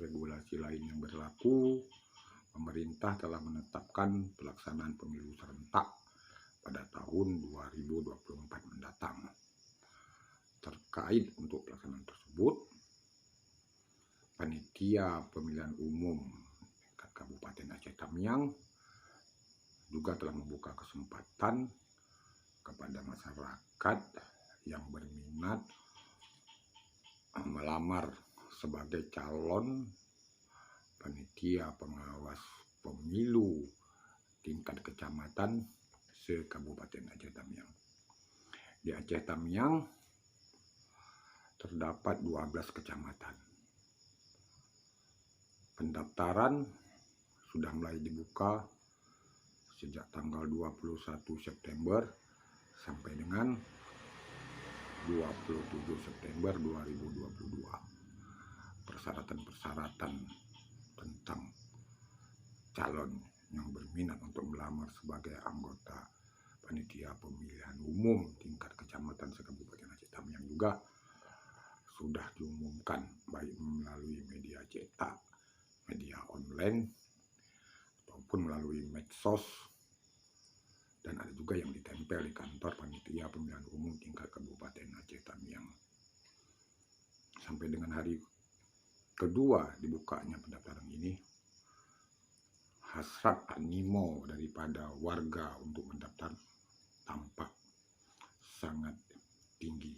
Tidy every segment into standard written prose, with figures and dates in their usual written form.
regulasi lain yang berlaku, pemerintah telah menetapkan pelaksanaan pemilu serentak pada tahun 2024 mendatang. Terkait untuk pelaksanaan tersebut, Panitia Pemilihan Umum Kabupaten Aceh Tamiang juga telah membuka kesempatan kepada masyarakat yang berminat melamar sebagai calon panitia pengawas pemilu tingkat kecamatan se-Kabupaten Aceh Tamiang. Di Aceh Tamiang terdapat 12 kecamatan. Pendaftaran sudah mulai dibuka sejak tanggal 21 September sampai dengan 27 September 2022. Persyaratan-persyaratan tentang calon yang berminat untuk melamar sebagai anggota panitia pemilihan umum tingkat kecamatan se-Kabupaten Aceh Tamiang juga sudah diumumkan baik melalui media cetak, media online, ataupun melalui medsos, dan ada juga yang ditempel di kantor panitia pemilihan umum tingkat Kabupaten Aceh Tamiang. Sampai dengan hari kedua dibukanya pendaftaran ini, hasrat animo daripada warga untuk mendaftar tampak sangat tinggi.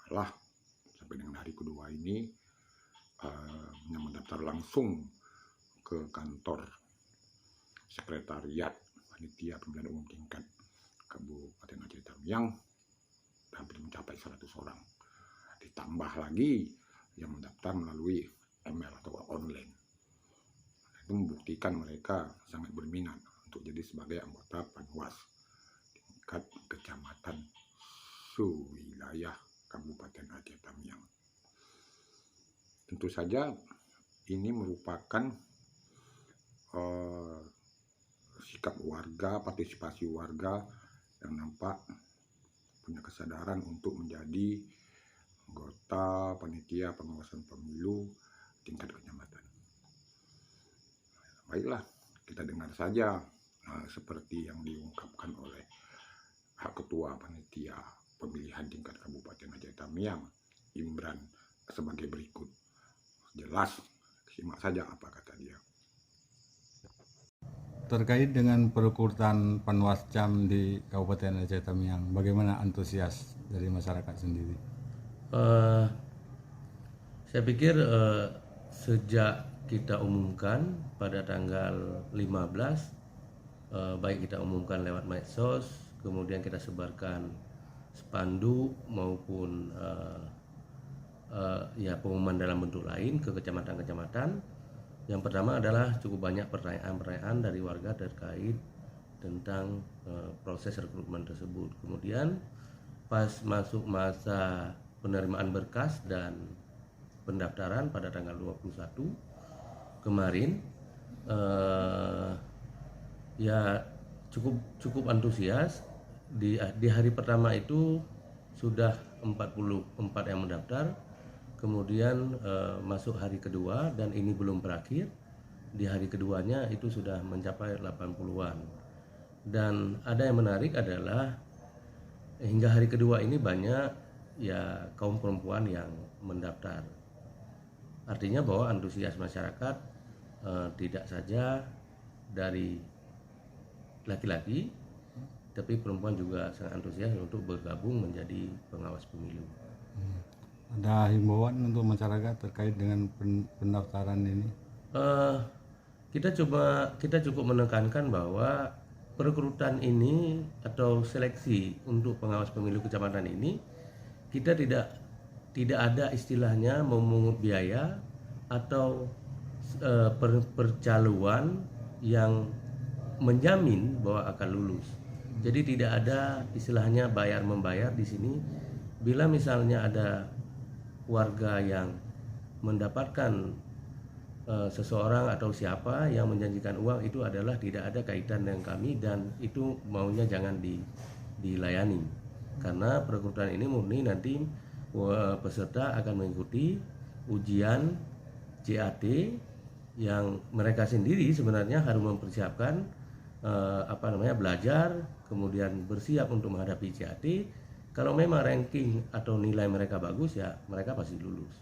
Malah sampai dengan hari kedua ini yang mendaftar langsung ke kantor sekretariat panitia pemilihan umum tingkat Kabupaten Aceh Tamiang hampir mencapai 100 orang. Ditambah lagi yang mendaftar melalui email atau online. Itu membuktikan mereka sangat berminat untuk jadi sebagai anggota Panwas tingkat kecamatan sewilayah Kabupaten Aceh Tamiang. Tentu saja ini merupakan sikap warga, partisipasi warga yang nampak punya kesadaran untuk menjadi anggota panitia pengawasan pemilu tingkat kecamatan. Baiklah, kita dengar saja seperti yang diungkapkan oleh Ketua Panitia Pemilihan Tingkat Kabupaten Aceh Tamiang, Imran, sebagai berikut. Jelas, simak saja apa kata dia. Terkait dengan perekrutan Panwascam di Kabupaten Aceh Tamiang, bagaimana antusias dari masyarakat sendiri? Saya pikir sejak kita umumkan pada tanggal 15, baik kita umumkan lewat medsos, kemudian kita sebarkan spanduk maupun pengumuman dalam bentuk lain ke kecamatan-kecamatan. Yang pertama adalah cukup banyak pertanyaan-pertanyaan dari warga terkait tentang proses rekrutmen tersebut. Kemudian pas masuk masa penerimaan berkas dan pendaftaran pada tanggal 21 kemarin, cukup antusias. Di hari pertama itu sudah 44 yang mendaftar. Kemudian masuk hari kedua dan ini belum berakhir. Di hari keduanya itu sudah mencapai 80-an. Dan ada yang menarik adalah hingga hari kedua ini banyak kaum perempuan yang mendaftar. Artinya bahwa antusias masyarakat tidak saja dari laki-laki, tapi perempuan juga sangat antusias untuk bergabung menjadi pengawas pemilu. Ada himbauan untuk masyarakat terkait dengan pendaftaran ini? Kita cukup menekankan bahwa perekrutan ini atau seleksi untuk pengawas pemilu kecamatan ini, kita tidak ada istilahnya memungut biaya atau percaluan yang menjamin bahwa akan lulus. Jadi tidak ada istilahnya bayar membayar di sini. Bila misalnya ada warga yang mendapatkan seseorang atau siapa yang menjanjikan uang, itu adalah tidak ada kaitan dengan kami dan itu maunya jangan dilayani. Karena perekrutan ini murni nanti peserta akan mengikuti ujian CAT yang mereka sendiri sebenarnya harus mempersiapkan belajar, kemudian bersiap untuk menghadapi CAT. Kalau memang ranking atau nilai mereka bagus, ya mereka pasti lulus.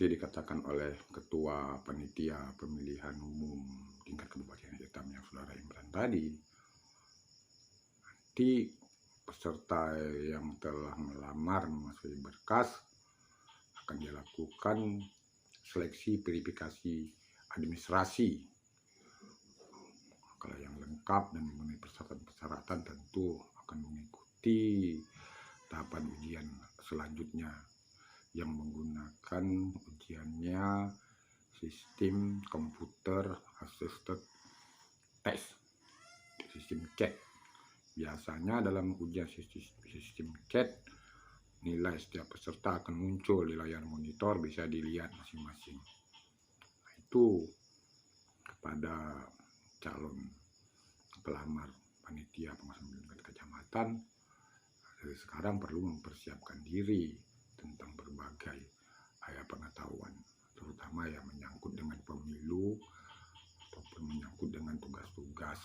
seperti dikatakan oleh Ketua Panitia Pemilihan Umum tingkat Kabupaten Aceh Tamiang yang Saudara Imran tadi, nanti peserta yang telah melamar memasuki berkas akan dilakukan seleksi verifikasi administrasi. Kalau yang lengkap dan memenuhi persyaratan tentu akan mengikuti tahapan ujian selanjutnya yang menggunakan ujiannya sistem komputer assisted test, sistem CAT. Biasanya dalam ujian sistem CAT, nilai setiap peserta akan muncul di layar monitor, bisa dilihat masing-masing. Nah, itu kepada calon pelamar panitia pengawas pemilihan kecamatan, dari sekarang perlu mempersiapkan diri tentang berbagai pengetahuan, terutama yang menyangkut dengan pemilu ataupun menyangkut dengan tugas-tugas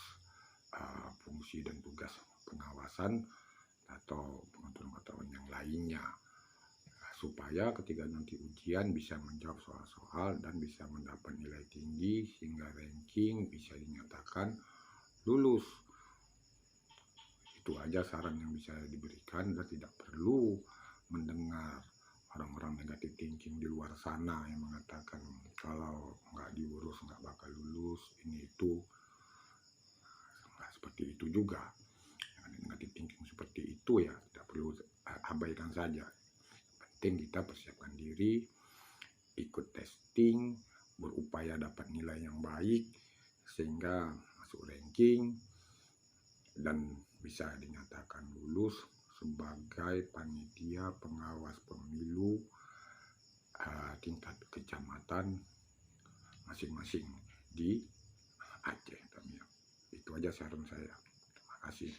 fungsi dan tugas pengawasan atau pengetahuan yang lainnya, supaya ketika nanti ujian bisa menjawab soal-soal dan bisa mendapat nilai tinggi sehingga ranking bisa dinyatakan lulus. Itu aja saran yang bisa diberikan, dan tidak perlu mendengar orang-orang negatif thinking di luar sana yang mengatakan kalau nggak diurus nggak bakal lulus, ini itu. Nggak seperti itu juga. Yang negatif thinking seperti itu ya tidak perlu abaikan saja. Penting kita persiapkan diri, ikut testing, berupaya dapat nilai yang baik sehingga masuk ranking dan bisa dinyatakan lulus sebagai panitia pengawas pemilu tingkat kecamatan masing-masing di Aceh Tamiang. Itu aja saran saya. Terima kasih.